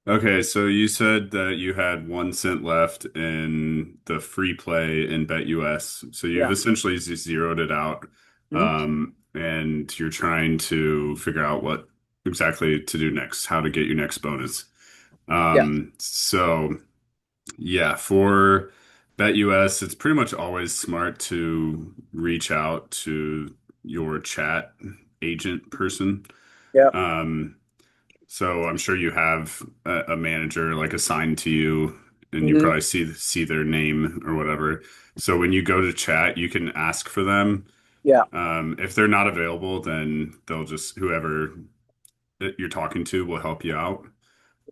Okay, so you said that you had 1 cent left in the free play in BetUS. So you've Yeah. essentially just zeroed it out. Hmm. And you're trying to figure out what exactly to do next, how to get your next bonus. Yeah. So yeah, for BetUS, it's pretty much always smart to reach out to your chat agent person. Yeah. Um, so I'm sure you have a manager like assigned to you, and you Hmm. probably see their name or whatever. So when you go to chat, you can ask for them. Yeah. If they're not available, then they'll just whoever that you're talking to will help you out.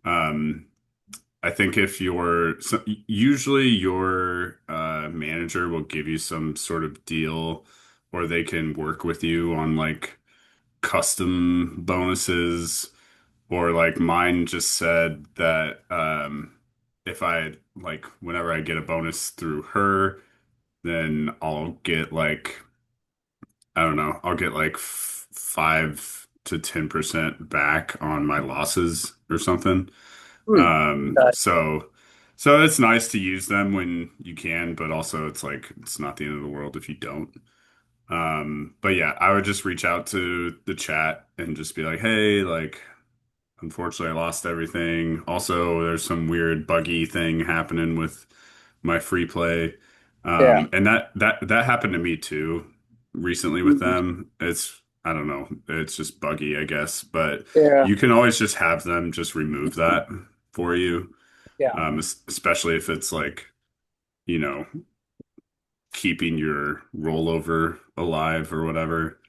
Um, I think if usually your manager will give you some sort of deal, or they can work with you on like custom bonuses, or like mine just said that if I like whenever I get a bonus through her, then I'll get like I don't know, I'll get like 5 to 10% back on my losses or something. Hmm. Um, Okay. so so it's nice to use them when you can, but also it's like it's not the end of the world if you don't. But yeah, I would just reach out to the chat and just be like, hey, like unfortunately, I lost everything. Also, there's some weird buggy thing happening with my free play. Yeah. And that happened to me too recently with Mhm. them. It's I don't know, it's just buggy, I guess, but Yeah. you can always just have them just remove that for you. Yeah. Especially if it's like, you know, keeping your rollover alive or whatever.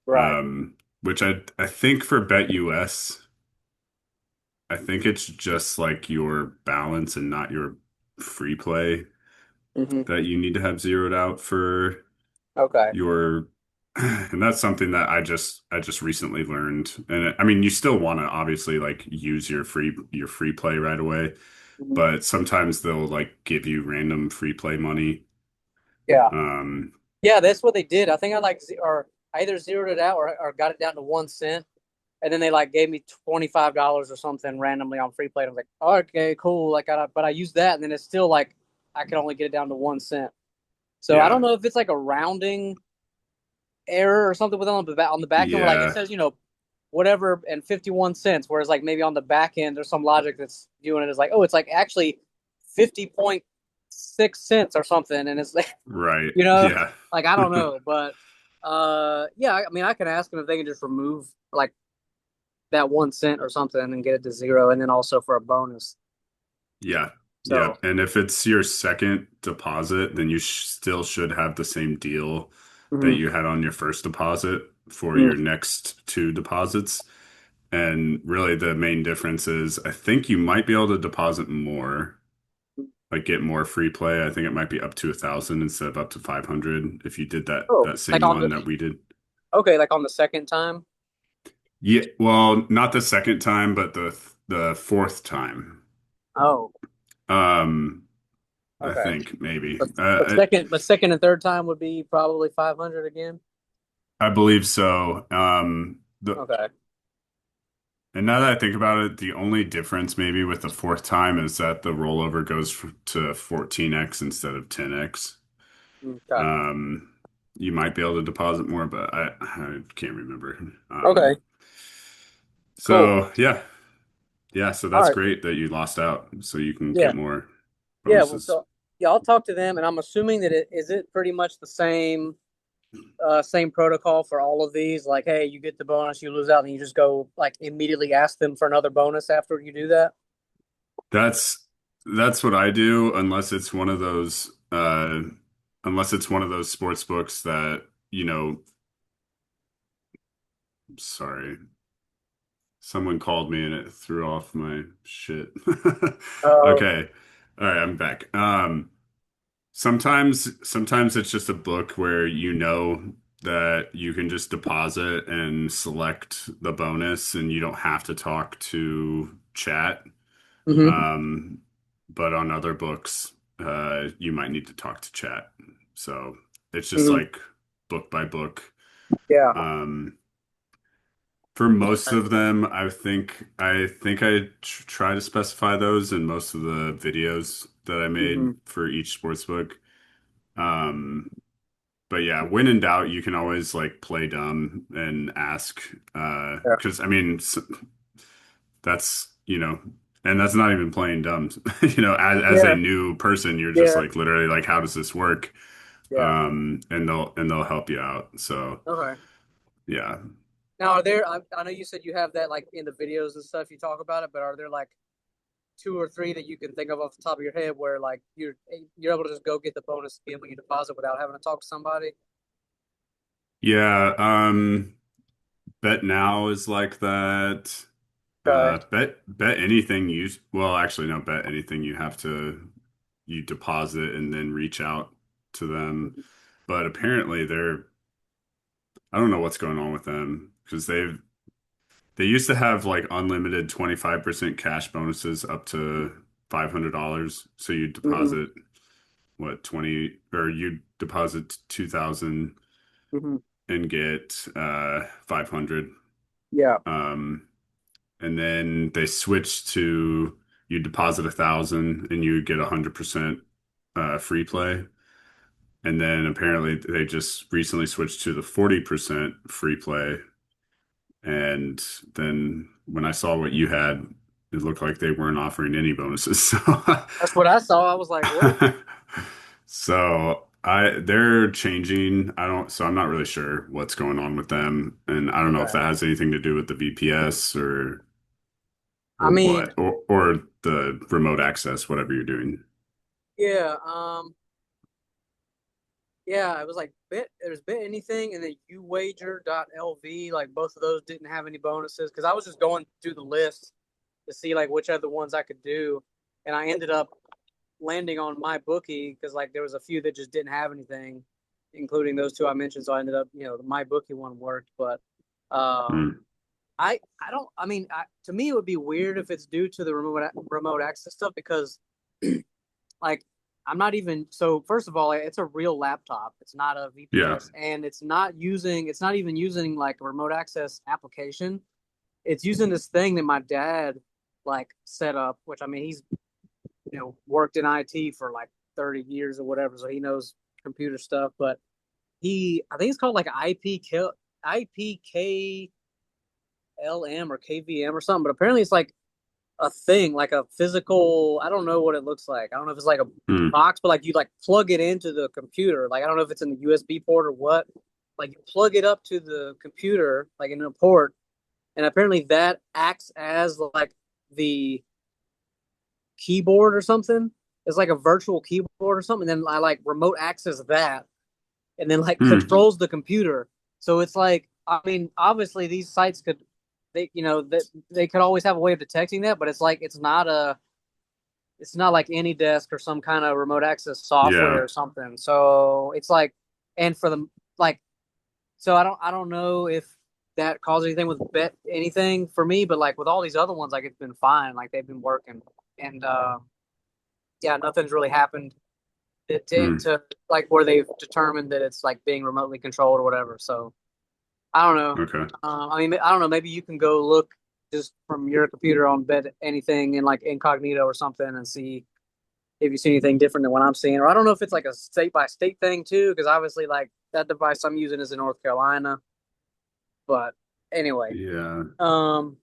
Right. Which I think for BetUS I think it's just like your balance and not your free play Hmm. that you need to have zeroed out for Okay. your and that's something that I just recently learned. And I mean, you still want to obviously like use your free play right away, Mhm. but sometimes they'll like give you random free play money. Yeah. Um Yeah. That's what they did. I think or I either zeroed it out or got it down to 1 cent. And then they like gave me $25 or something randomly on free play. And I was like, oh, okay, cool. But I used that, and then it's still like I can only get it down to 1 cent. So I don't yeah. know if it's like a rounding error or something with on the back end where like it Yeah. says whatever and 51 cents, whereas like maybe on the back end there's some logic that's doing it as like, oh, it's like actually 50.6 cents or something, and it's like Right. you know Yeah. like I don't know, but yeah, I mean I can ask them if they can just remove like that 1 cent or something and get it to zero, and then also for a bonus. Yeah. Yeah. So. And if it's your second deposit, then you still should have the same deal that Mhm. you had on your first deposit for Mm. your next two deposits. And really, the main difference is I think you might be able to deposit more, like get more free play. I think it might be up to 1,000 instead of up to 500 if you did Oh, that like same on one the that we did. okay, like on the second time. Yeah, well, not the second time, but the fourth time. Oh, Um, I okay. think maybe. But second and third time would be probably 500 again. I believe so. Okay. And now that I think about it, the only difference maybe with the fourth time is that the rollover goes to 14x instead of 10x. Okay. Um, you might be able to deposit more, but I can't remember. Okay. Cool. So yeah, yeah. So All that's right. great that you lost out, so you can Yeah. get more Yeah. Well, bonuses. so yeah, I'll talk to them, and I'm assuming that it pretty much the same protocol for all of these. Like, hey, you get the bonus, you lose out, and you just go like immediately ask them for another bonus after you do that. That's that's what I do, unless it's one of those sports books that, sorry. Someone called me and it threw off my shit. Oh. Okay. All right, I'm back. Sometimes it's just a book where you know that you can just deposit and select the bonus and you don't have to talk to chat. Hmm. Um, but on other books, you might need to talk to chat. So it's just Hmm. like book by book. Yeah. Um, For most of them, I try to specify those in most of the videos that I made Hmm. for each sportsbook. Um, but yeah, when in doubt, you can always like play dumb and ask. Yeah. Because I mean, that's and that's not even playing dumb. As a Yeah. new person, you're just Yeah. like literally like, how does this work? Yeah. And they'll help you out. So Okay. yeah. Now, are there? I know you said you have that like in the videos and stuff. You talk about it, but are there like two or three that you can think of off the top of your head where like you're able to just go get the bonus again when you deposit without having to talk to somebody? Yeah, Bet now is like that. Okay. Bet anything well, actually no, bet anything you deposit and then reach out to them. But apparently I don't know what's going on with them because they used to have like unlimited 25% cash bonuses up to $500. So you Mm-hmm. deposit what 20 or you deposit 2,000 Mm-hmm. and get 500. Yeah. Um and then they switched to you deposit 1,000 and you get 100% free play. And then apparently they just recently switched to the 40% free play. And then when I saw what you had, it looked like they weren't offering any bonuses. So, That's what I saw. I was like, what? they're changing. So I'm not really sure what's going on with them. And I don't know if Okay. that has anything to do with the VPS I or mean, what, or the remote access, whatever you're doing. yeah. Yeah, it was like there's bet anything and then uwager.lv, like both of those didn't have any bonuses because I was just going through the list to see like which other ones I could do. And I ended up landing on my bookie because like there was a few that just didn't have anything, including those two I mentioned. So I ended up, the my bookie one worked, but Hmm. I don't. I mean, to me, it would be weird if it's due to the remote access stuff because like I'm not even so first of all, it's a real laptop. It's not a Yeah. VPS and it's not even using like a remote access application. It's using this thing that my dad like set up, which I mean he's worked in IT for like 30 years or whatever, so he knows computer stuff, but I think it's called like IPK LM or KVM or something, but apparently it's like a thing, like a physical. I don't know what it looks like. I don't know if it's like a Hmm. box, but like you like plug it into the computer. Like I don't know if it's in the USB port or what. Like you plug it up to the computer, like in a port, and apparently that acts as like the keyboard or something. It's like a virtual keyboard or something. And then I like remote access that, and then like Hmm. controls the computer. So it's like, I mean, obviously these sites could, that they could always have a way of detecting that, but it's like it's not like AnyDesk or some kind of remote access software Yeah. or something. So it's like, and for the like, so I don't know if that caused anything with bet anything for me, but like with all these other ones, like it's been fine, like they've been working, and yeah, nothing's really happened Hmm. to like where they've determined that it's like being remotely controlled or whatever. So I don't know. Okay. I mean, I don't know. Maybe you can go look just from your computer on bet anything in like incognito or something and see if you see anything different than what I'm seeing. Or I don't know if it's like a state by state thing too, because obviously like that device I'm using is in North Carolina. But anyway, Yeah. um,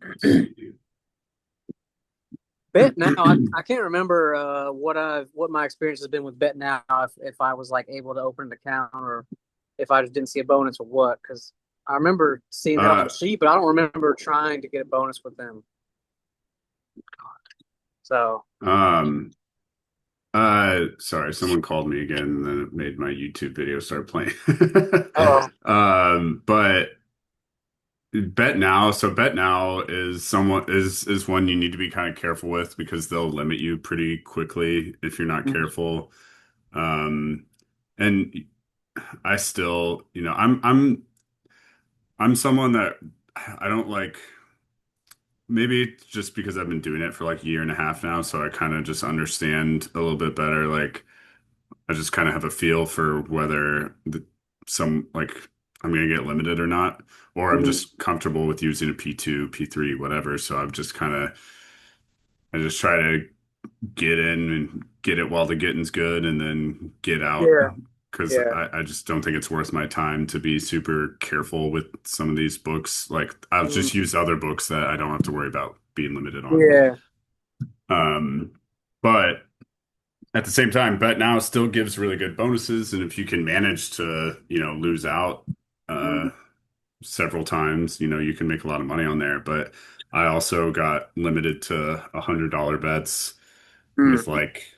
Let's see. bet now. I can't remember what my experience has been with bet now. If I was like able to open an account or if I just didn't see a bonus or what. Because I remember seeing that on the Uh, sheet, but I don't remember trying to get a bonus with them. So um, Sorry, someone called me again, and then it made my YouTube video start playing. oh, But Bet Now is one you need to be kind of careful with because they'll limit you pretty quickly if you're not mhm. careful. Um, and I still, I'm someone that I don't like. Maybe it's just because I've been doing it for like a year and a half now, so I kind of just understand a little bit better. Like I just kind of have a feel for whether some like I'm gonna get limited or not, or I'm Mhm. just comfortable with using a P2, P3, whatever. So I'm just kind of I just try to get in and get it while the getting's good and then get out Yeah. because Yeah. I just don't think it's worth my time to be super careful with some of these books. Like I'll just Mhm. use other books that I don't have to worry about being limited on. Yeah. Um, but at the same time, Bet Now still gives really good bonuses, and if you can manage to, lose out uh Mhm. several times, you can make a lot of money on there. But I also got limited to $100 bets with Mhm. like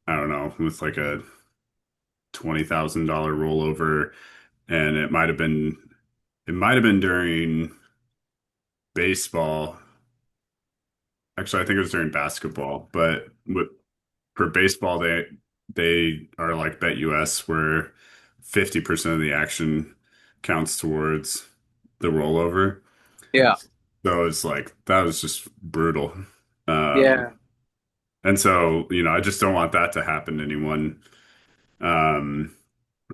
I don't know, with like a $20,000 rollover, and it might have been during baseball. Actually, I think it was during basketball, but for baseball, they are like Bet US, where 50% of the action counts towards the rollover. Yeah. So it's like that was just brutal. Yeah. And so, I just don't want that to happen to anyone. Um,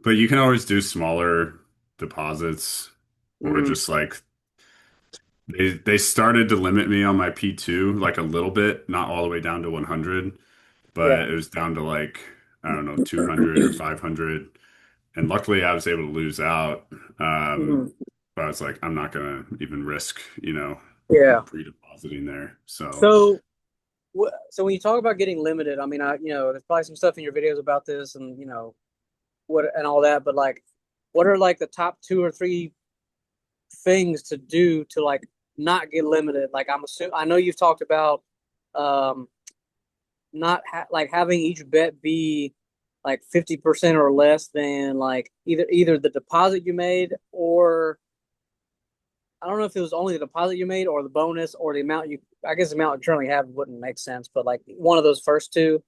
but you can always do smaller deposits or Mhm. just like they started to limit me on my P2 like a little bit, not all the way down to 100, but Yeah. it was down to like I don't know, 200 or 500. And luckily I was able to lose out. Mhm. But I was like, I'm not gonna even risk, Yeah. pre-depositing there. So So, so when you talk about getting limited, I mean, there's probably some stuff in your videos about this, and what and all that. But like, what are like the top two or three things to do to like not get limited? Like, I know you've talked about um not like having each bet be like 50% or less than like either the deposit you made, or I don't know if it was only the deposit you made or the bonus or the amount you, I guess the amount you currently have wouldn't make sense, but like one of those first two.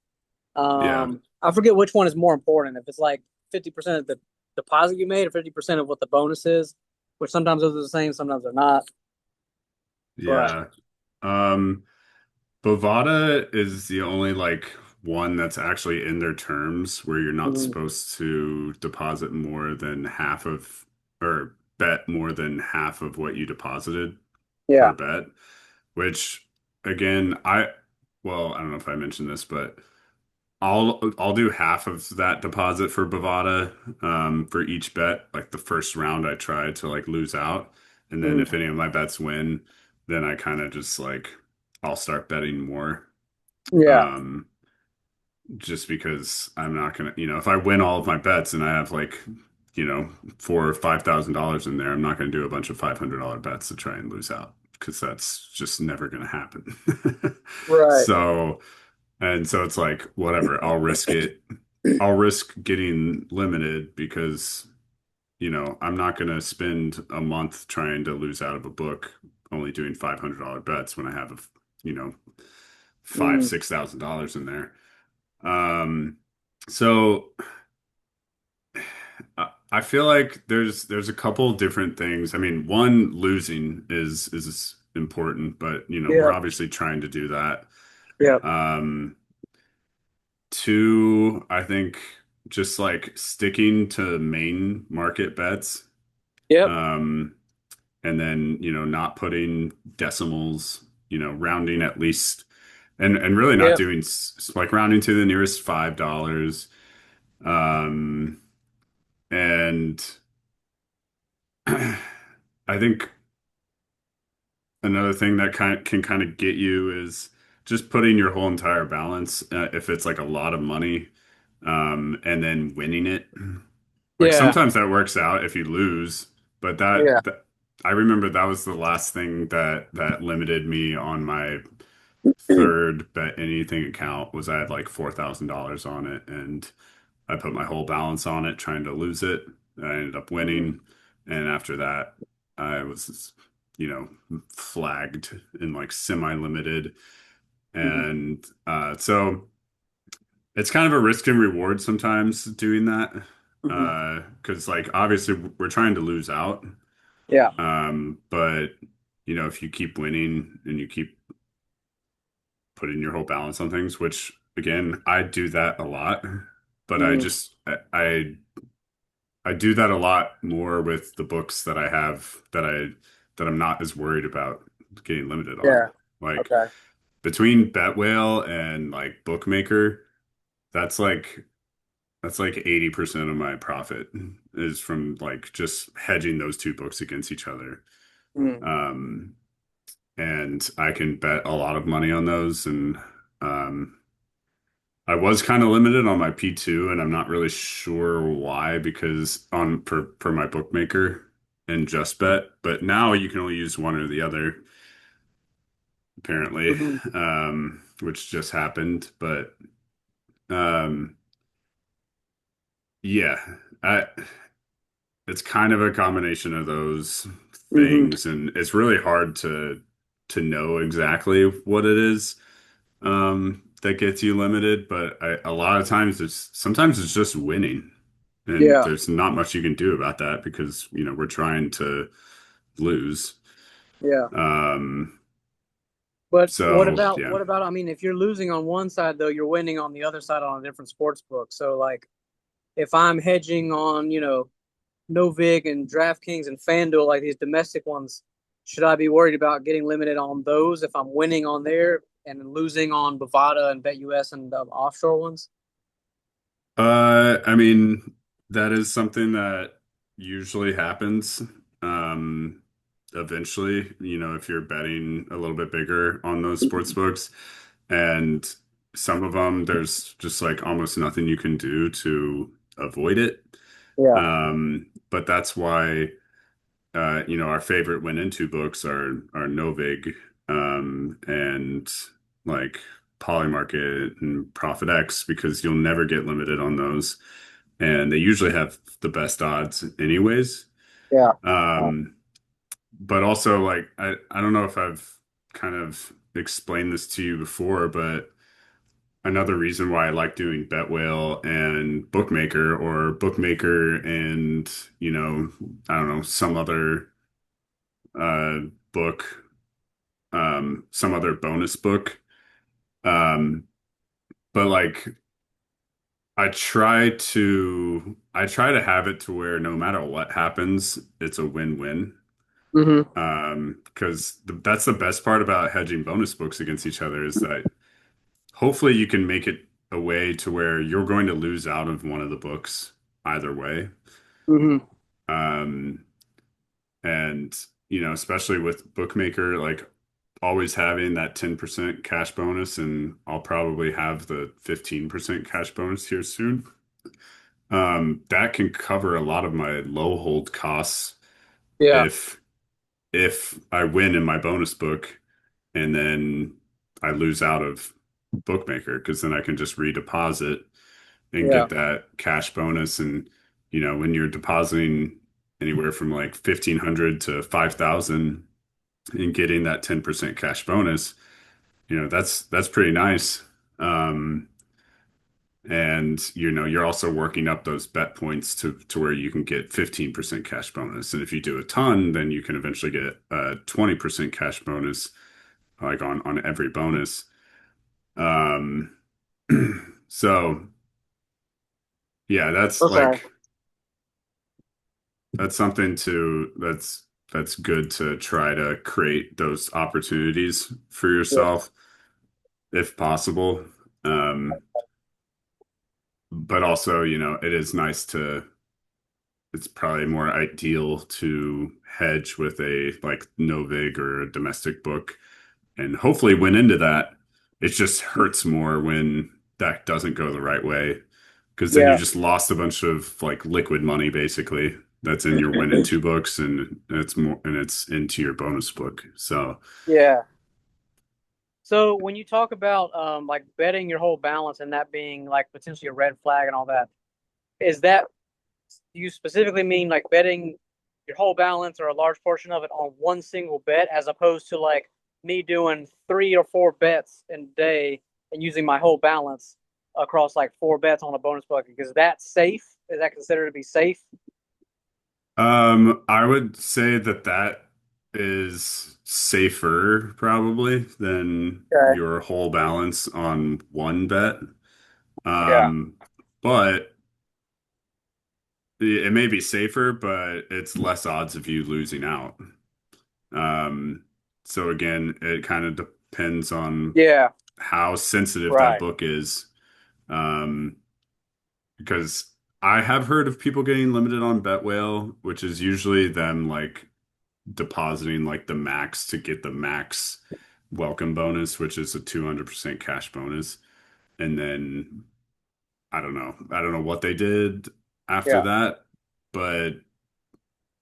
yeah, I forget which one is more important. If it's like 50% of the deposit you made or 50% of what the bonus is, which sometimes those are the same, sometimes they're not. But yeah. Um, Bovada is the only like one that's actually in their terms where you're not mm, supposed to deposit more than half of or bet more than half of what you deposited per yeah. bet, which again, I don't know if I mentioned this, but I'll do half of that deposit for Bovada for each bet. Like the first round I try to like lose out. And then if Mm, any of my bets win, then I kind of just like I'll start betting more. yeah. Um, just because I'm not gonna, if I win all of my bets and I have like, you know, $4,000 or $5,000 in there, I'm not gonna do a bunch of $500 bets to try and lose out because that's just never gonna happen. Right. So, and so it's like, whatever, I'll risk it. I'll risk getting limited because, I'm not gonna spend a month trying to lose out of a book only doing $500 bets when I have, you know, five, Mm, $6,000 in there. Um, so I feel like there's a couple different things. I mean, one, losing is important, but we're yeah. obviously trying to do that. Yeah. Um, two, I think just like sticking to main market bets. Yep. Um, and then, not putting decimals, rounding at least and really not Yep. doing like rounding to the nearest $5. Um, and I think another thing that can kind of get you is just putting your whole entire balance, if it's like a lot of money, and then winning it. Like Yeah. sometimes that works out if you lose, but Yeah. that I remember that was the last thing that limited me on my third bet anything account was I had like $4,000 on it, and I put my whole balance on it trying to lose it. I ended up Mhm. winning. And after that, I was, flagged in like semi-limited. Mhm. And so it's kind of a risk and reward sometimes doing that. Mhm. Because like obviously we're trying to lose out. Yeah. But if you keep winning and you keep putting your whole balance on things, which again, I do that a lot, but I Mm. just I I do that a lot more with the books that I have that I'm not as worried about getting limited on. Yeah. Like Okay. between Betwhale and like Bookmaker, that's like that's like 80% of my profit is from like just hedging those two books against each other. Mm. Um, and I can bet a lot of money on those. And um, I was kind of limited on my P2, and I'm not really sure why because on for my bookmaker and just bet, but now you can only use one or the other apparently, Hmm. which just happened. But um, yeah, I, it's kind of a combination of those Hmm. things, and it's really hard to know exactly what it is that gets you limited. But a lot of times it's sometimes it's just winning, and Yeah. there's not much you can do about that because we're trying to lose. Yeah. Um, But so yeah. what about? I mean, if you're losing on one side though, you're winning on the other side on a different sports book. So like, if I'm hedging on, Novig and DraftKings and FanDuel, like these domestic ones, should I be worried about getting limited on those if I'm winning on there and losing on Bovada and BetUS and the offshore ones? I mean, that is something that usually happens. Um, Eventually, if you're betting a little bit bigger on those sports books, and some of them, there's just like almost nothing you can do to avoid it. Yeah. But that's why, our favorite went into books are Novig, and like Polymarket and Profit X because you'll never get limited on those and they usually have the best odds anyways. Yeah. Um, but also like I don't know if I've kind of explained this to you before, but another reason why I like doing Betwhale and Bookmaker or Bookmaker and I don't know some other uh book some other bonus book um but like I try to have it to where no matter what happens, it's a win-win. Hmm. Because that's the best part about hedging bonus books against each other is that hopefully you can make it a way to where you're going to lose out of one of the books either way. Hmm. Um, and especially with Bookmaker, like always having that 10% cash bonus, and I'll probably have the 15% cash bonus here soon. That can cover a lot of my low hold costs Yeah. if I win in my bonus book and then I lose out of bookmaker because then I can just redeposit and Yeah. get that cash bonus. And when you're depositing anywhere from like 1,500 to 5,000 and getting that 10% cash bonus, that's pretty nice. Um, and you're also working up those bet points to where you can get 15% cash bonus. And if you do a ton, then you can eventually get a 20% cash bonus like on every bonus. Um, so yeah, Okay. that's something that's good to try to create those opportunities for Yeah. yourself if possible. Um, but also, it is nice to it's probably more ideal to hedge with a like Novig or a domestic book and hopefully win into that. It just hurts more when that doesn't go the right way because then you Yeah. just lost a bunch of like liquid money basically that's in your win into books and it's into your bonus book. So Yeah. So when you talk about like betting your whole balance and that being like potentially a red flag and all that, is that do you specifically mean like betting your whole balance or a large portion of it on one single bet as opposed to like me doing 3 or 4 bets in a day and using my whole balance across like 4 bets on a bonus bucket? Because that's safe. Is that considered to be safe? I would say that is safer probably than Okay. your whole balance on one bet. Yeah. Um, but it may be safer, but it's less odds of you losing out. Um, so again, it kind of depends on Yeah, how sensitive that right. book is. Um, because I have heard of people getting limited on Bet Whale, which is usually them like depositing like the max to get the max welcome bonus, which is a 200% cash bonus. And then I don't know what they did after Yeah. that, but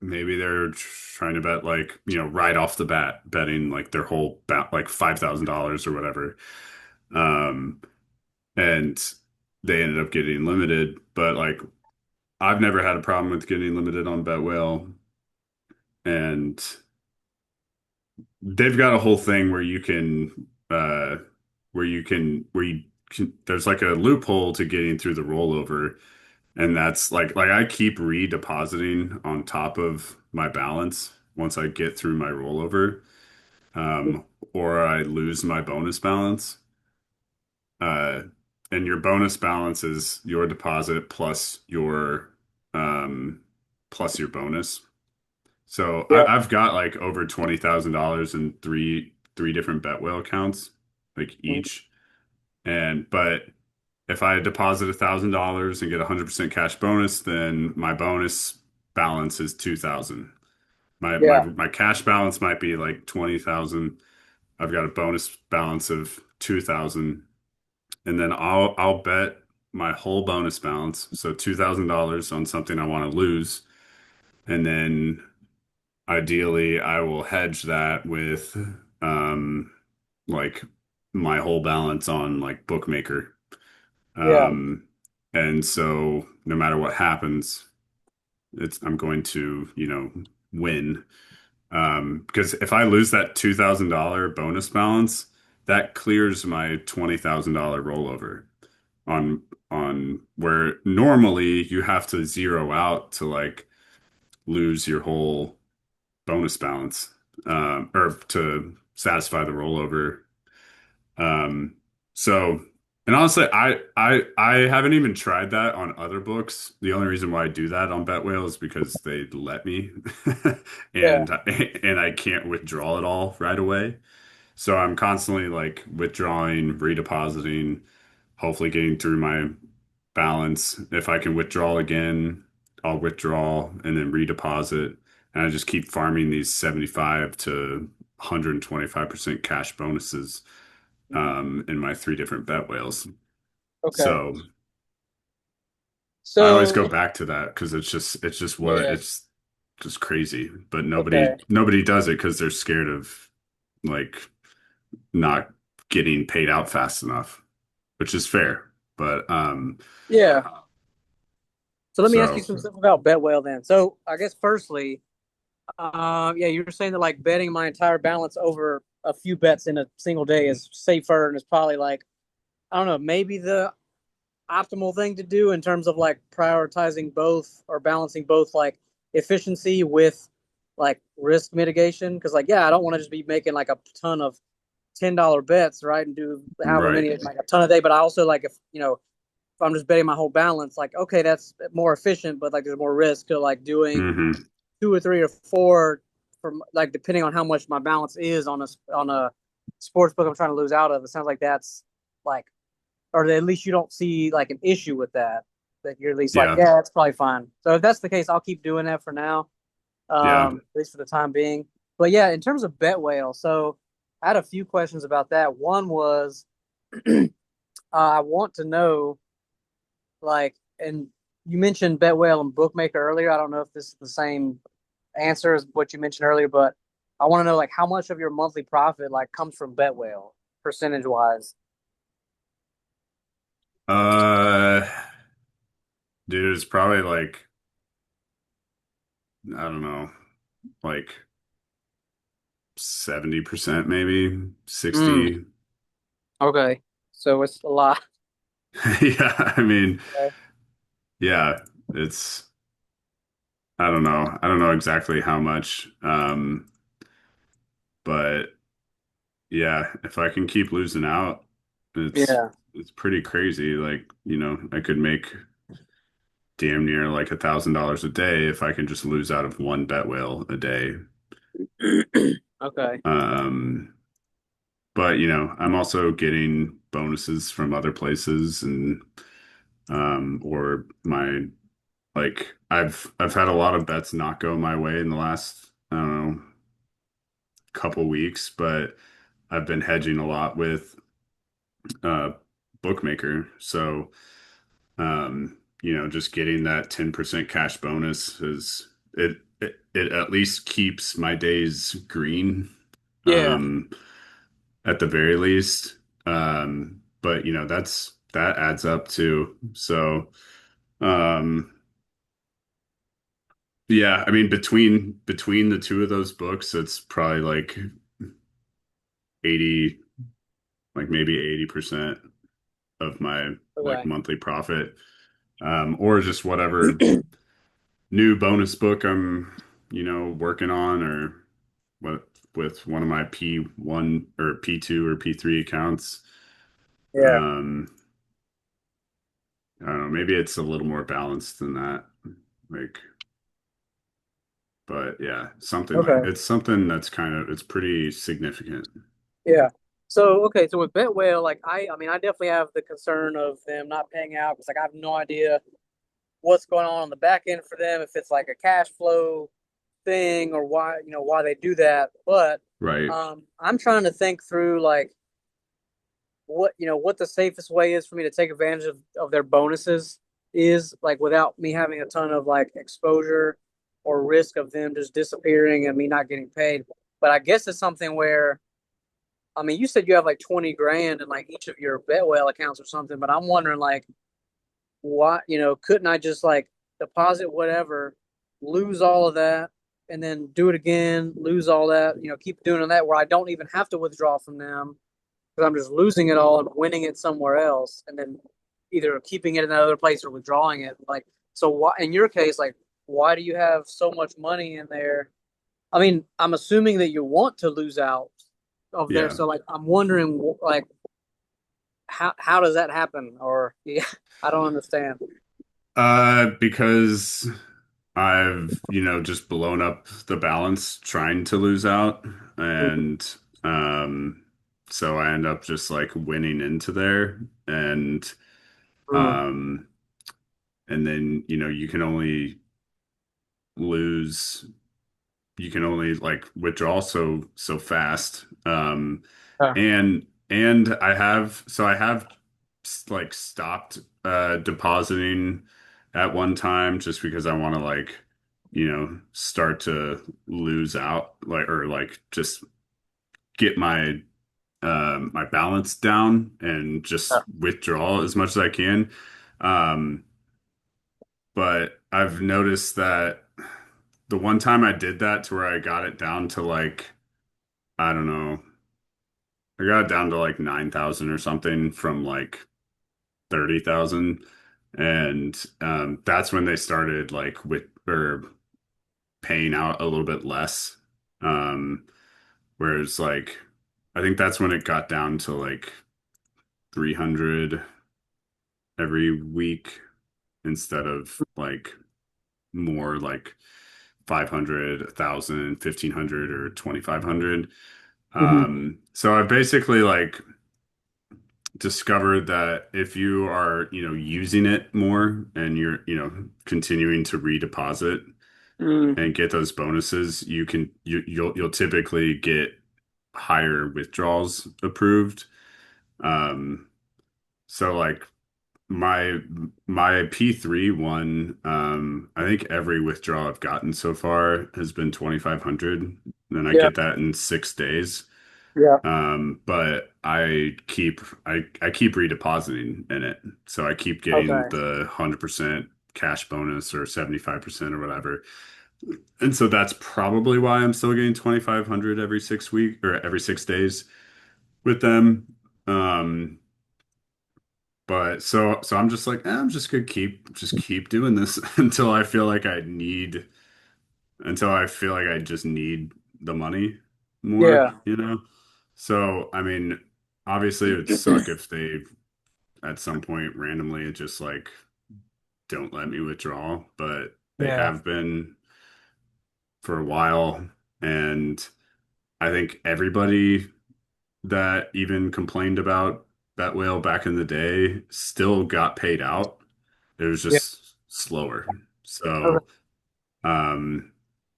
maybe they're trying to bet like, right off the bat, betting like their whole bet like $5,000 or whatever. Um, and they ended up getting limited, but like I've never had a problem with getting limited on Bet Whale, and they've got a whole thing where you can there's like a loophole to getting through the rollover, and that's like I keep redepositing on top of my balance once I get through my rollover, um, or I lose my bonus balance. Uh, and your bonus balance is your deposit um, plus your bonus. So Yeah. I've got like over $20,000 in three different bet whale accounts, like Mhm. each. And but if I deposit $1,000 and get 100% cash bonus, then my bonus balance is 2,000. My Yeah. my cash balance might be like 20,000. I've got a bonus balance of 2,000, and then I'll bet my whole bonus balance, so $2,000 on something I want to lose, and then ideally, I will hedge that with um like my whole balance on like bookmaker. Yeah. Um and so no matter what happens, it's I'm going to, win. Because if I lose that $2,000 bonus balance, that clears my $20,000 rollover on where normally you have to zero out to like lose your whole bonus balance, or to satisfy the rollover. Um, so, and honestly, I haven't even tried that on other books. The only reason why I do that on Bet Whale is because they let me, Yeah. and I can't withdraw it all right away. So I'm constantly like withdrawing, redepositing, hopefully getting through my balance. If I can withdraw again, I'll withdraw and then redeposit. And I just keep farming these 75 to 125% cash bonuses, in my three different bet whales. Okay. So I always go So, back to that because it's just what yeah. it's just crazy. But Okay. nobody does it because they're scared of like not getting paid out fast enough, which is fair. But Yeah. So let me ask you so some stuff about Betwell then. So I guess firstly, yeah, you were saying that like betting my entire balance over a few bets in a single day is safer and is probably like I don't know, maybe the optimal thing to do in terms of like prioritizing both or balancing both like efficiency with like risk mitigation. Because like yeah, I don't want to just be making like a ton of $10 bets, right, and do however right. many like a ton a day. But I also like if I'm just betting my whole balance, like okay, that's more efficient, but like there's more risk to like doing Hmm. two or three or four from like depending on how much my balance is on a sports book I'm trying to lose out of. It sounds like that's like, or at least you don't see like an issue with that. That you're at least like, Yeah. yeah, that's probably fine. So if that's the case, I'll keep doing that for now, Yeah. at least for the time being. But yeah, in terms of bet whale, so I had a few questions about that. One was I want to know like, and you mentioned bet whale and bookmaker earlier. I don't know if this is the same answer as what you mentioned earlier, but I want to know like how much of your monthly profit like comes from Betwell percentage wise. Uh, dude, it's probably like, I don't know, like 70% maybe, Mm, 60. okay, so it's a lot. Yeah, I mean, Okay. yeah, it's I don't know. I don't know exactly how much. But yeah, if I can keep losing out, it's Yeah. it's pretty crazy. Like, I could make damn near like $1,000 a day if I can just lose out of one bet whale a day. Okay. Um, but I'm also getting bonuses from other places and or my like I've had a lot of bets not go my way in the last, I don't know, couple weeks, but I've been hedging a lot with uh bookmaker. So just getting that 10% cash bonus is it at least keeps my days green, Yeah. um, at the very least. But that adds up too. So, um, yeah, I mean between the two of those books, it's probably like 80, like maybe 80% of my like Okay. monthly profit. Or just whatever new bonus book I'm, working on, or what with one of my P1 or P2 or P3 accounts. Yeah. Um, I don't know, maybe it's a little more balanced than that. Like, but yeah, Okay. it's something that's it's pretty significant. Yeah. So okay, so with Bet Whale, like I mean, I definitely have the concern of them not paying out because like I have no idea what's going on the back end for them, if it's like a cash flow thing or why why they do that. But Right. I'm trying to think through like what the safest way is for me to take advantage of their bonuses is like without me having a ton of like exposure or risk of them just disappearing and me not getting paid. But I guess it's something where I mean you said you have like 20 grand in like each of your Betwell accounts or something, but I'm wondering like why couldn't I just like deposit whatever, lose all of that, and then do it again, lose all that, keep doing that where I don't even have to withdraw from them because I'm just losing it all and winning it somewhere else, and then either keeping it in another place or withdrawing it. Like, so why, in your case, like, why do you have so much money in there? I mean, I'm assuming that you want to lose out of there. Yeah. So, like, I'm wondering, like, how does that happen? Or, yeah, I don't understand. Because I've, just blown up the balance trying to lose out, and um so I end up just like winning into there, Mm-hmm. um and then, lose you can only like withdraw so fast. Uh, And I have like stopped depositing at one time just because I want to like, start to lose out, like, or like just get my balance down and uh, just withdraw as much as I can. Um, but I've noticed that the one time I did that to where I got it down to like, I don't know, I got it down to like 9,000 or something from like 30,000. And that's when they started like with or paying out a little bit less. Um, whereas like I think that's when it got down to like 300 every week instead of like more like 500, 1,000, 1,500, or 2,500. mhm. So I basically like discovered that if you are, using it more and you're, continuing to redeposit Mm, and get those bonuses, you'll typically get higher withdrawals approved. Um, so like my my P3 one, I think every withdrawal I've gotten so far has been 2,500, and I yeah, get that in 6 days. yeah, But I keep redepositing in it. So I keep getting okay, the 100% cash bonus or 75% or whatever. And so that's probably why I'm still getting 2,500 every 6 week or every 6 days with them. Um, but so I'm just like, I'm just gonna keep doing this until I feel like I just need the money more, yeah, So, I mean, obviously it would suck if they at some point randomly it just like don't let me withdraw, but they Yeah. have been for a while. And I think everybody that even complained about Bet Whale back in the day still got paid out. It was Yeah. just slower. Okay. Um,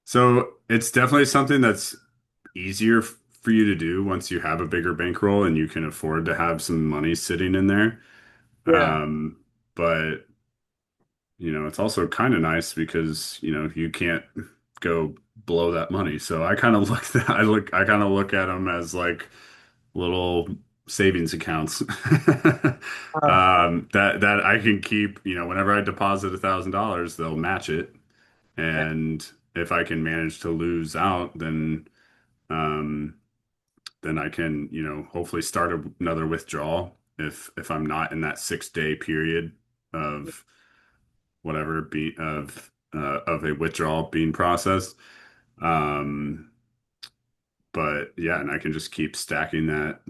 so it's definitely something that's easier for you to do once you have a bigger bankroll and you can afford to have some money sitting in there. Yeah. Um, but it's also kind of nice because, you can't go blow that money. So I kind of I kind of look at them as like little savings accounts Uh, that I can keep, whenever I deposit $1,000, they'll match it. yeah. And if I can manage to lose out, um, then I can, hopefully start another withdrawal if I'm not in that 6 day period of whatever be of a withdrawal being processed. Um, but yeah, and I can just keep stacking that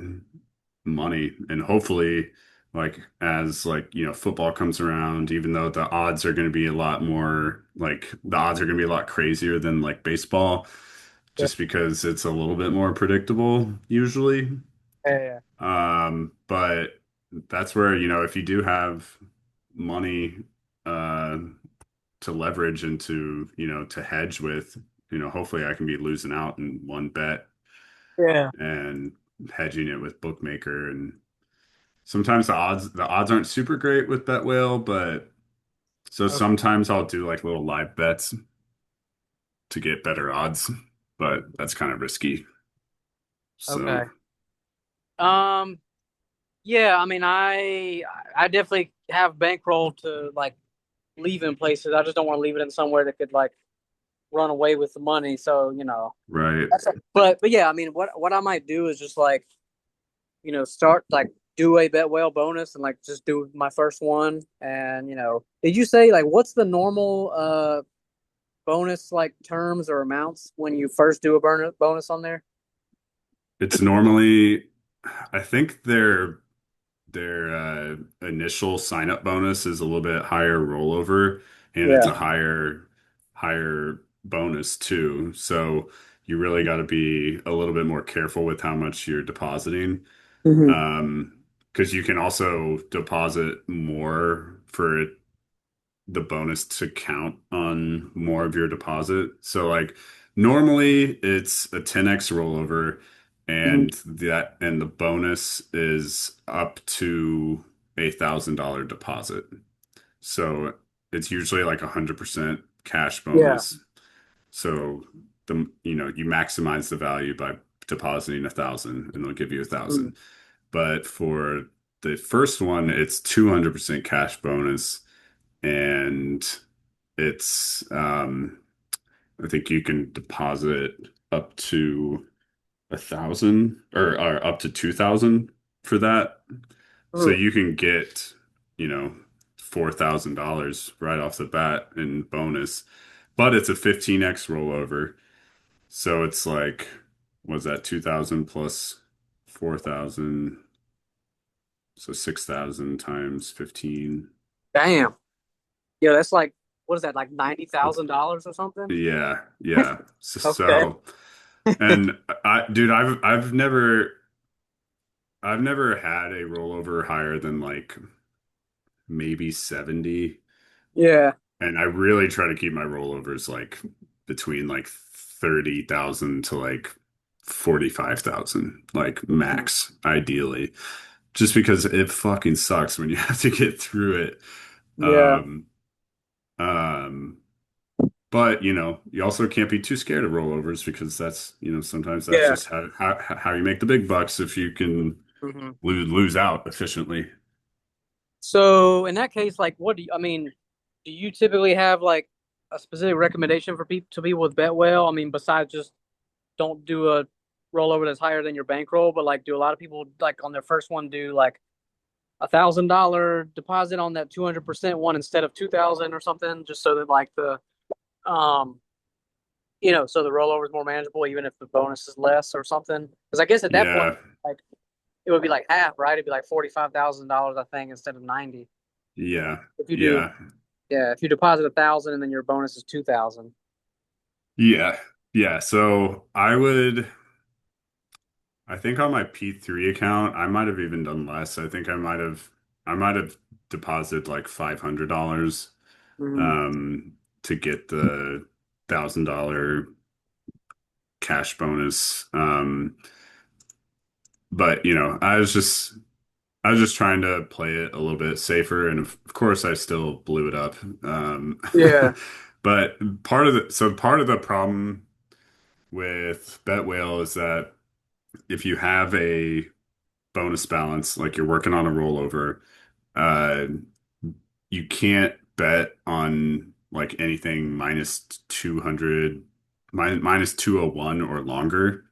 money and hopefully as football comes around, even though the odds are going to be a lot more like the odds are going to be a lot crazier than like baseball Yeah. just because it's a little bit more predictable usually. Yeah. But that's where, if you do have money uh to leverage into, to hedge with, hopefully I can be losing out in one bet Yeah. and hedging it with bookmaker. And sometimes the odds aren't super great with Bet Whale, but so Okay. sometimes I'll do like little live bets to get better odds, but that's kind of risky. So Okay. Um, yeah, I mean, I definitely have bankroll to like leave in places. I just don't want to leave it in somewhere that could like run away with the money. So, right. but yeah, I mean, what I might do is just like, start like do a bet whale bonus and like just do my first one. And, did you say like what's the normal bonus like terms or amounts when you first do a bonus on there? It's normally, I think their initial sign up bonus is a little bit higher rollover and it's Yeah. a higher bonus too. So you really got to be a little bit more careful with how much you're depositing. Hmm. Um, because you can also deposit more for the bonus to count on more of your deposit. So like normally it's a 10x rollover and the bonus is up to $1,000 deposit. So it's usually like 100% cash Yeah. bonus. So you maximize the value by depositing 1,000 and they'll give you a Mm. thousand. But for the first one, it's 200% cash bonus and it's I think you can deposit up to 1,000 or up to 2,000 for that. So Ooh, you can get, you know, $4,000 right off the bat in bonus, but it's a 15x rollover. So it's like, was that 2,000 plus 4,000? So 6,000 times 15. damn. Yeah, that's like what is that like $90,000 or something? Yeah, yeah. So, Okay. so and dude, I've never had a rollover higher than like maybe 70. Yeah. And I really try to keep my rollovers like between like 30,000 to like 45,000, like Mm. max, ideally. Just because it fucking sucks when you have to get through it. Yeah. Um, um, but you also can't be too scared of rollovers because sometimes that's Yeah. just how you make the big bucks if you can Hmm. lose out efficiently. So in that case, like, I mean, do you typically have like a specific recommendation for people with bet well? I mean, besides just don't do a rollover that's higher than your bankroll, but like, do a lot of people like on their first one do like $1,000 deposit on that 200% one instead of 2,000 or something, just so that like um so the rollover is more manageable, even if the bonus is less or something. Because I guess at that point, Yeah, like it would be like half, right? It'd be like $45,000, I think, instead of 90 yeah, if you do. yeah. Yeah, if you deposit 1,000 and then your bonus is 2,000. Yeah. Yeah. So I think on my P3 account, I might have even done less. I might have deposited like $500 Mm-hmm. um to get the $1,000 cash bonus. But I was just trying to play it a little bit safer, and of course I still blew it up. Um Yeah. but part of the problem with Bet Whale is that if you have a bonus balance, like you're working on a rollover, uh, you can't bet on like anything minus 200, minus 201 or longer.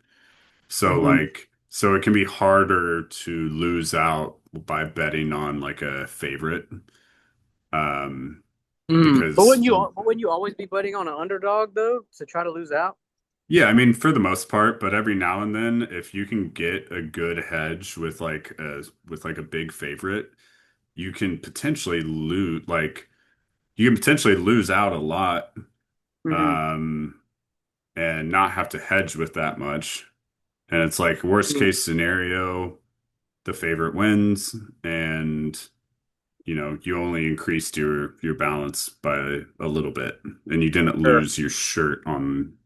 Mm-hmm. So it can be harder to lose out by betting on like a favorite. Um, Mm. because But wouldn't you always be betting on an underdog though to try to lose out? yeah, I mean, for the most part, but every now and then, if you can get a good hedge with like a big favorite, you can potentially lose out a lot, Mm-hmm. um, and not have to hedge with that much. And it's like worst Mm-hmm. case scenario, the favorite wins, and you only increased your balance by a little bit, and you didn't Sure. lose your shirt on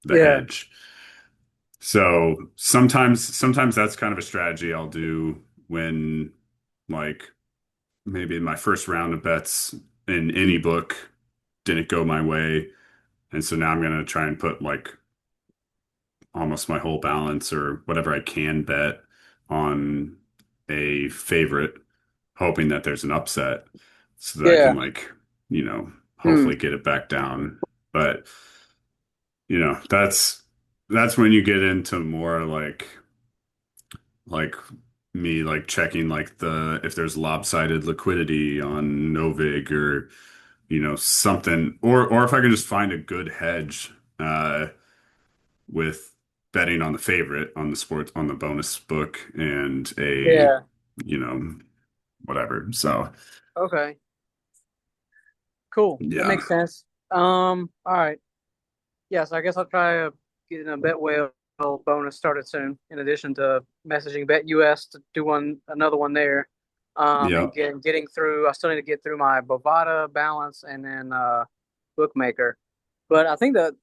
the Yeah. hedge. So sometimes that's kind of a strategy I'll do when like maybe my first round of bets in any book didn't go my way. And so now I'm gonna try and put like almost my whole balance or whatever I can bet on a favorite, hoping that there's an upset so that I Yeah. can Mm. hopefully get it back down. But that's when you get into more like me like checking like the if there's lopsided liquidity on Novig or something or if I can just find a good hedge with betting on the favorite on the sports on the bonus book and a Yeah. you know whatever. So Okay. Cool. That yeah. makes sense. All right. Yes, I guess I'll try getting a Bet Whale bonus started soon. In addition to messaging Bet US to do another one there. Yeah. And getting through. I still need to get through my Bovada balance and then Bookmaker. But I think the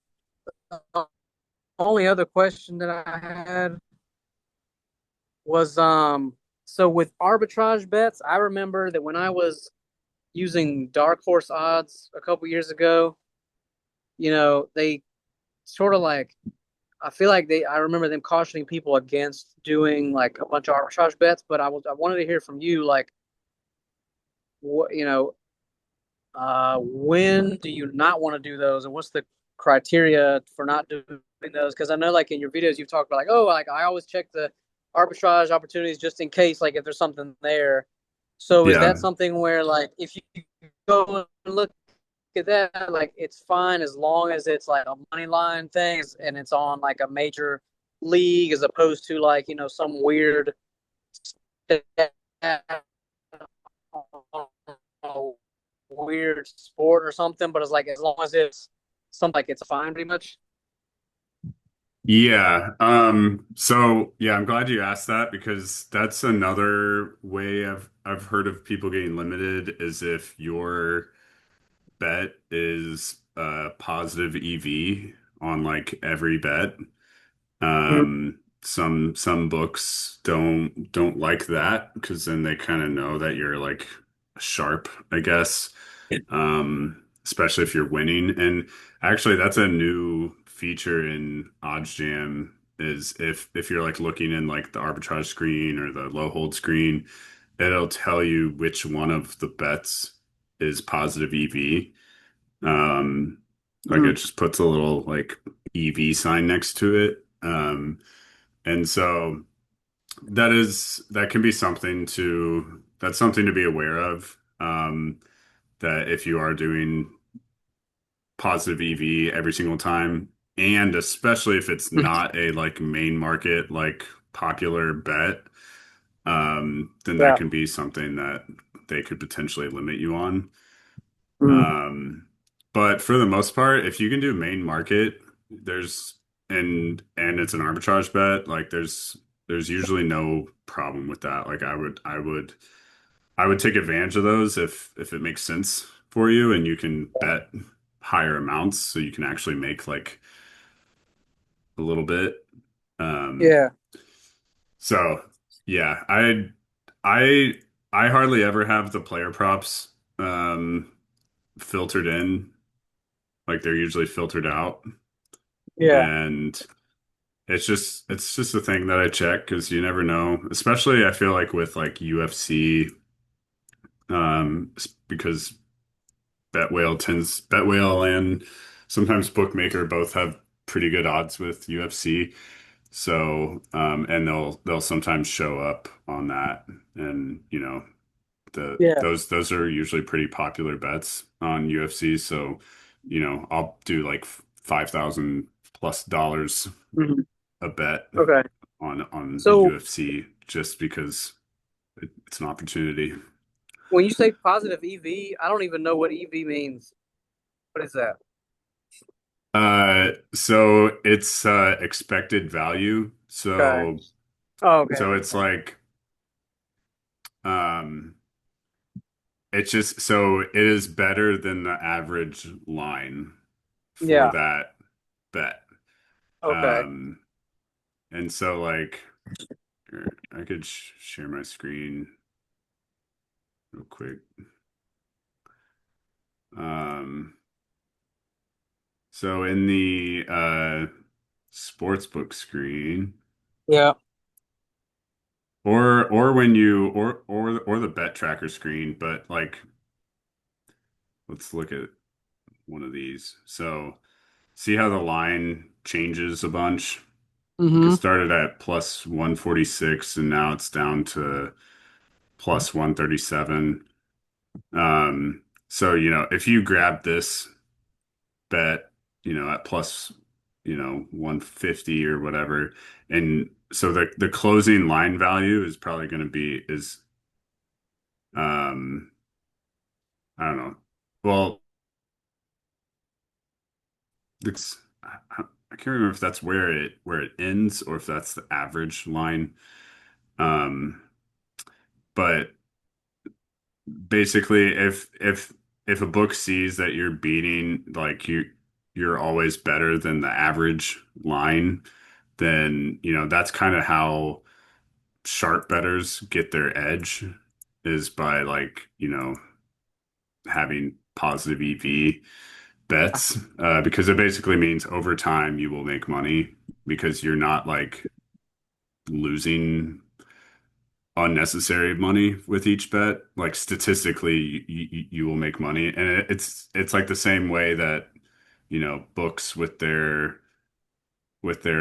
only other question that I had was so with arbitrage bets, I remember that when I was using dark horse odds a couple years ago, they sort of like I feel like I remember them cautioning people against doing like a bunch of arbitrage bets, but I wanted to hear from you like what when do you not want to do those, and what's the criteria for not doing those? Because I know like in your videos you've talked about like, oh, like I always check the arbitrage opportunities just in case, like if there's something there. So is that Yeah. something where like if you go and look at that, like it's fine as long as it's like a money line thing and it's on like a major league as opposed to like some weird weird sport or something, but it's like as long as it's something like it's fine pretty much. Yeah. So yeah, I'm glad you asked that because that's another way I've heard of people getting limited is if your bet is positive EV on like every bet. Some books don't like that because then they kind of know that you're like sharp, I guess. Especially if you're winning. And actually, that's a new feature in OddsJam is if you're like looking in like the arbitrage screen or the low hold screen, it'll tell you which one of the bets is positive EV. Um, like it Mm-hmm. just puts a little like EV sign next to it. And so that can be that's something to be aware of. That if you are doing positive EV every single time, and especially if it's not a like main market like popular bet, then that Yeah. can be something that they could potentially limit you on. Mm. Um, but for the most part, if you can do main market, there's and it's an arbitrage bet, like there's usually no problem with that. Like I would take advantage of those if it makes sense for you and you can bet higher amounts so you can actually make like a little bit. Um, Yeah, so yeah, I I hardly ever have the player props filtered in. Like they're usually filtered out. yeah, And it's just a thing that I check because you never know. Especially I feel like with like UFC, because Bet Whale and sometimes Bookmaker both have pretty good odds with UFC. So and they'll sometimes show up on that, and yeah. those are usually pretty popular bets on UFC. So I'll do like $5,000+ Mhm. a bet Okay. on the So UFC just because it's an opportunity. when you say positive EV, I don't even know what EV means. What is that? So it's expected value. Okay. So Oh, okay. so it's like um it's just so it is better than the average line for Yeah. that bet. Okay. Um and so like here, I could share my screen real quick. Um so in the sportsbook screen Yeah. or when you or the bet tracker screen, but like let's look at one of these. So see how the line changes a bunch? Like it Mm-hmm. started at plus 146 and now it's down to plus 137. So if you grab this bet, at plus, 150 or whatever, and so the closing line value is probably going to be is um I don't know. Well, it's I can't remember if that's where it ends or if that's the average line. Um, but basically, if a book sees that you're beating like you're always better than the average line, then that's kind of how sharp bettors get their edge is by like having positive EV bets because it basically means over time you will make money because you're not like losing unnecessary money with each bet. Like statistically, you will make money, and it's like the same way that books with their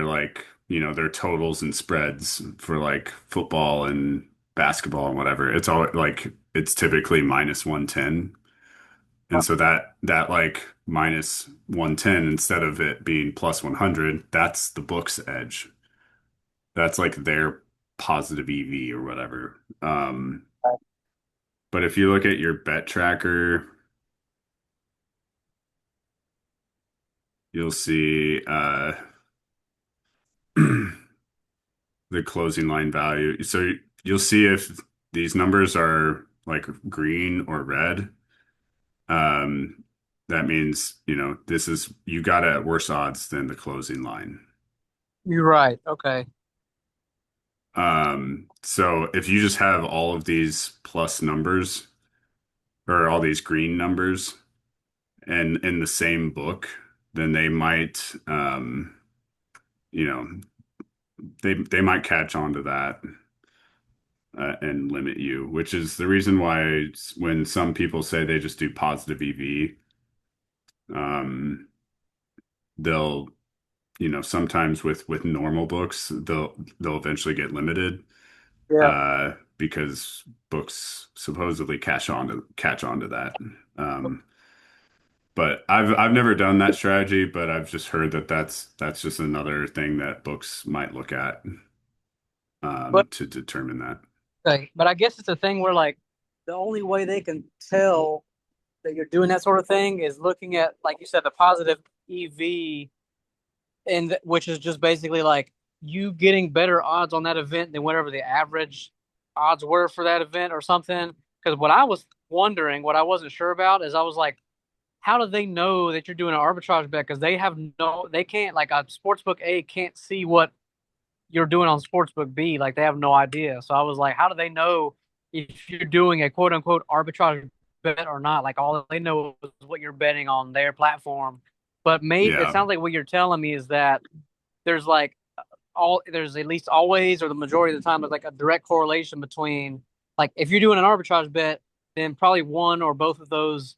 like their totals and spreads for like football and basketball and whatever. It's all like it's typically minus 110. And so that like minus 110 instead of it being plus 100, that's the book's edge. That's like their positive EV or whatever. But if you look at your bet tracker, you'll see the closing line value. So you'll see if these numbers are like green or red. Um, that means, this is you got it at worse odds than the closing line. You're right. Okay. So if you just have all of these plus numbers or all these green numbers and in the same book, then they might, you know, they might catch on to that and limit you, which is the reason why when some people say they just do positive EV, um, they'll, sometimes with normal books, they'll eventually get limited Yeah. because books supposedly catch on to that. Um, but I've never done that strategy, but I've just heard that that's just another thing that books might look at But to determine that. okay. But I guess it's a thing where like the only way they can tell that you're doing that sort of thing is looking at, like you said, the positive EV, and which is just basically like you getting better odds on that event than whatever the average odds were for that event or something. Because what I was wondering, what I wasn't sure about, is I was like, how do they know that you're doing an arbitrage bet? Because they can't, like a sportsbook A can't see what you're doing on sportsbook B. Like they have no idea. So I was like, how do they know if you're doing a quote unquote arbitrage bet or not? Like all they know is what you're betting on their platform. But maybe it Yeah. sounds like what you're telling me is that there's like there's at least always or the majority of the time there's like a direct correlation between, like if you're doing an arbitrage bet, then probably one or both of those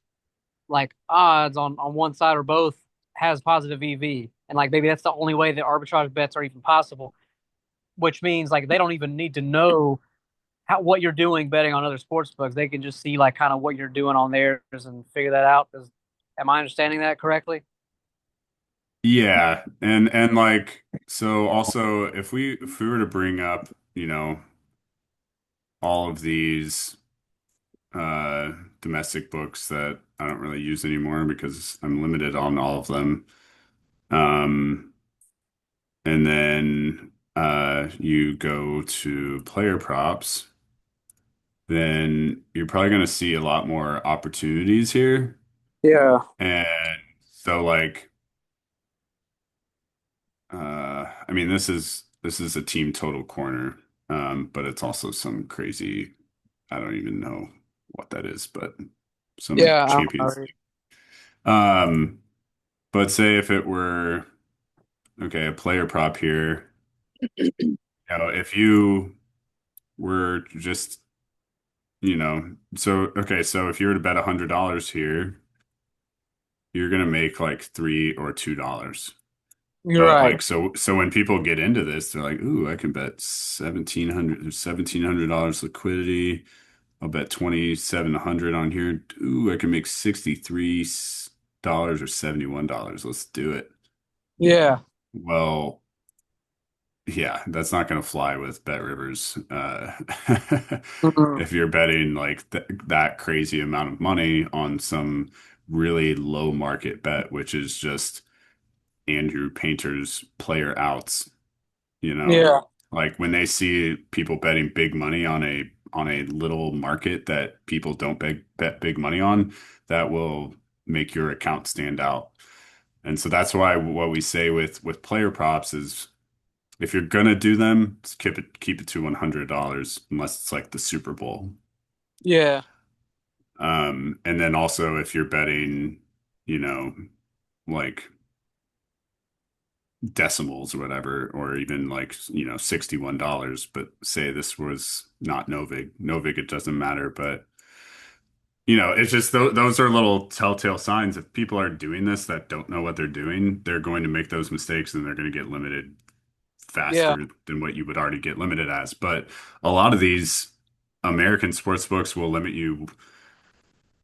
like odds on one side or both has positive EV. And like maybe that's the only way that arbitrage bets are even possible, which means like they don't even need to know what you're doing betting on other sports books. They can just see like kind of what you're doing on theirs and figure that out. Am I understanding that correctly? Yeah. And like so also if we were to bring up, all of these uh domestic books that I don't really use anymore because I'm limited on all of them. Um and then you go to player props, then you're probably going to see a lot more opportunities here. Yeah. And so like I mean this is a team total corner. But it's also some crazy, I don't even know what that is, but some Yeah. I don't Champions know. League. But say if it were okay, a player prop here, if you were just, so okay, so if you were to bet $100 here, you're gonna make like $3 or $2. You're But right. like so when people get into this, they're like, ooh, I can bet 1,700 liquidity. I'll bet 2,700 on here. Ooh, I can make $63 or $71. Let's do it. Yeah. Well, yeah, that's not going to fly with Bet Rivers. Mhm. If you're betting like that crazy amount of money on some really low market bet, which is just Andrew Painter's player outs, you know, Yeah. like when they see people betting big money on a little market that people don't bet big money on, that will make your account stand out. And so that's why what we say with player props is if you're gonna do them, just keep it to $100 unless it's like the Super Bowl. Yeah. And then also if you're betting, you know, like decimals or whatever, or even like, $61, but say this was not Novig. Novig, it doesn't matter, but it's just those are little telltale signs. If people are doing this that don't know what they're doing, they're going to make those mistakes and they're going to get limited Yeah. faster than what you would already get limited as. But a lot of these American sports books will limit you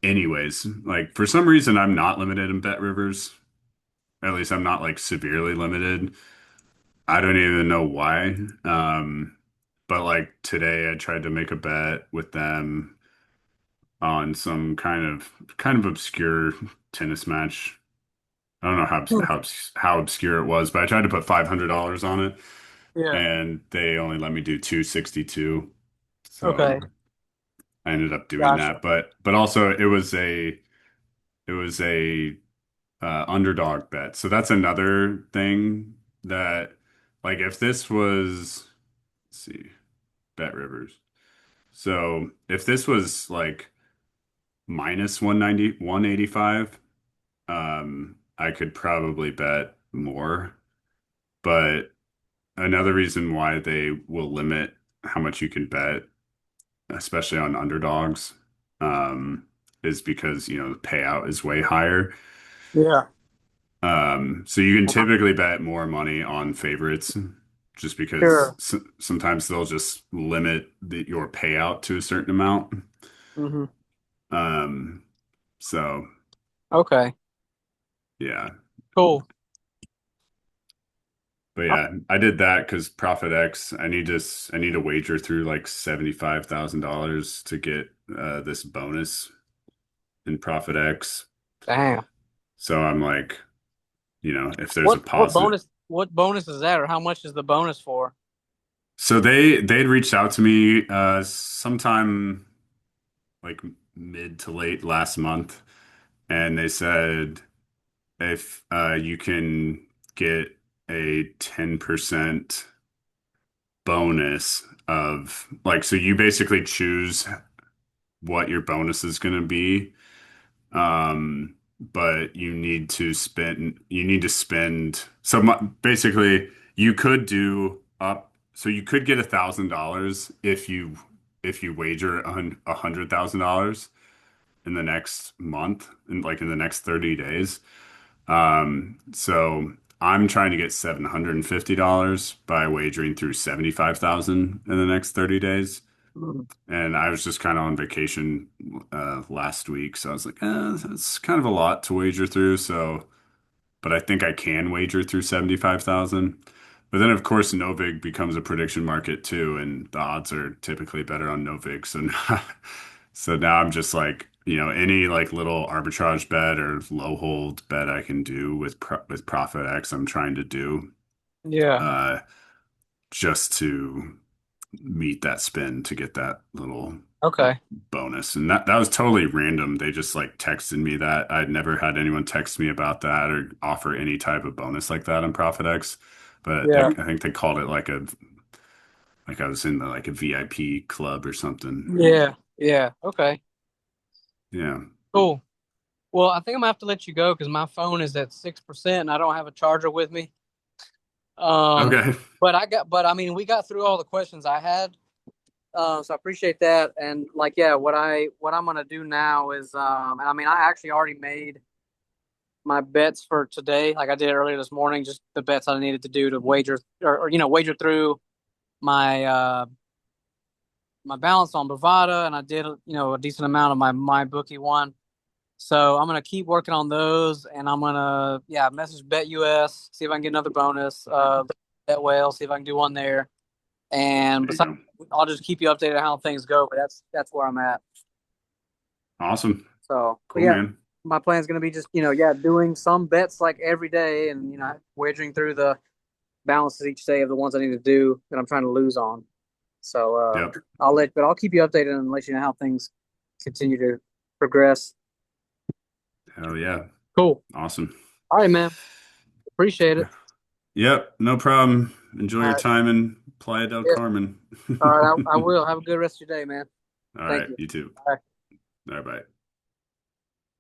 anyways. Like for some reason, I'm not limited in Bet Rivers. At least I'm not like severely limited. I don't even know why. But like today, I tried to make a bet with them on some kind of obscure tennis match. I don't know how obscure it was, but I tried to put $500 on it, Yeah. and they only let me do 262. So Okay. I ended up doing Gotcha. that. But also it was a underdog bet. So that's another thing that like if this was, let's see, Bet Rivers. So if this was like minus 190, 185, I could probably bet more. But another reason why they will limit how much you can bet, especially on underdogs, um, is because, the payout is way higher. Yeah. So you can typically bet more money on favorites just because Sure. sometimes they'll just limit your payout to a certain amount. Hmm. Um, so Okay. yeah. Cool. But yeah, I did that because Profit X, I need to wager through like $75,000 to get this bonus. in Profit X. Damn. So I'm like, if there's a positive. What bonus is that, or how much is the bonus for? So they'd reached out to me sometime like mid to late last month, and they said if you can get a 10% bonus of like, so you basically choose what your bonus is going to be. But you need to spend, so basically you could do up, so you could get $1,000 if you wager $100,000 in the next month, in the next 30 days. So I'm trying to get $750 by wagering through 75,000 in the next 30 days. Mm. And I was just kind of on vacation last week, so I was like, that's kind of a lot to wager through. So, but I think I can wager through 75,000. But then, of course, Novig becomes a prediction market too, and the odds are typically better on Novig. So, so now I'm just like, any like little arbitrage bet or low hold bet I can do with Profit X, I'm trying to do Yeah. uh, just to meet that spin to get that little Okay. bonus. And that was totally random. They just like texted me that. I'd never had anyone text me about that or offer any type of bonus like that on Profit X. But Yeah. I think they called it like I was in like a VIP club or something. Yeah. Yeah. Okay. Yeah. Cool. Well, I think I'm gonna have to let you go because my phone is at 6% and I don't have a charger with me. Um, Okay. but I mean, we got through all the questions I had. So I appreciate that. And like, yeah, what I'm gonna do now is, and I mean, I actually already made my bets for today. Like I did earlier this morning, just the bets I needed to do to wager or wager through my my balance on Bovada, and I did a decent amount of my bookie one. So I'm gonna keep working on those, and I'm gonna message BetUS, see if I can get another bonus. Bet Whale, see if I can do one there. And There you besides, go. I'll just keep you updated on how things go. But that's where I'm at. Awesome. So, but Cool, yeah, man. my plan is gonna be just doing some bets like every day, and wagering through the balances each day of the ones I need to do that I'm trying to lose on. So Yep. I'll keep you updated and let you know how things continue to progress. Hell yeah. Cool. Awesome. All right, man. Appreciate it. Yep. No problem. Enjoy All your right. time in Playa del Yeah. Carmen. All right. I will. Have a good rest of your day, man. All Thank right. you. You too. Bye. All right. Bye.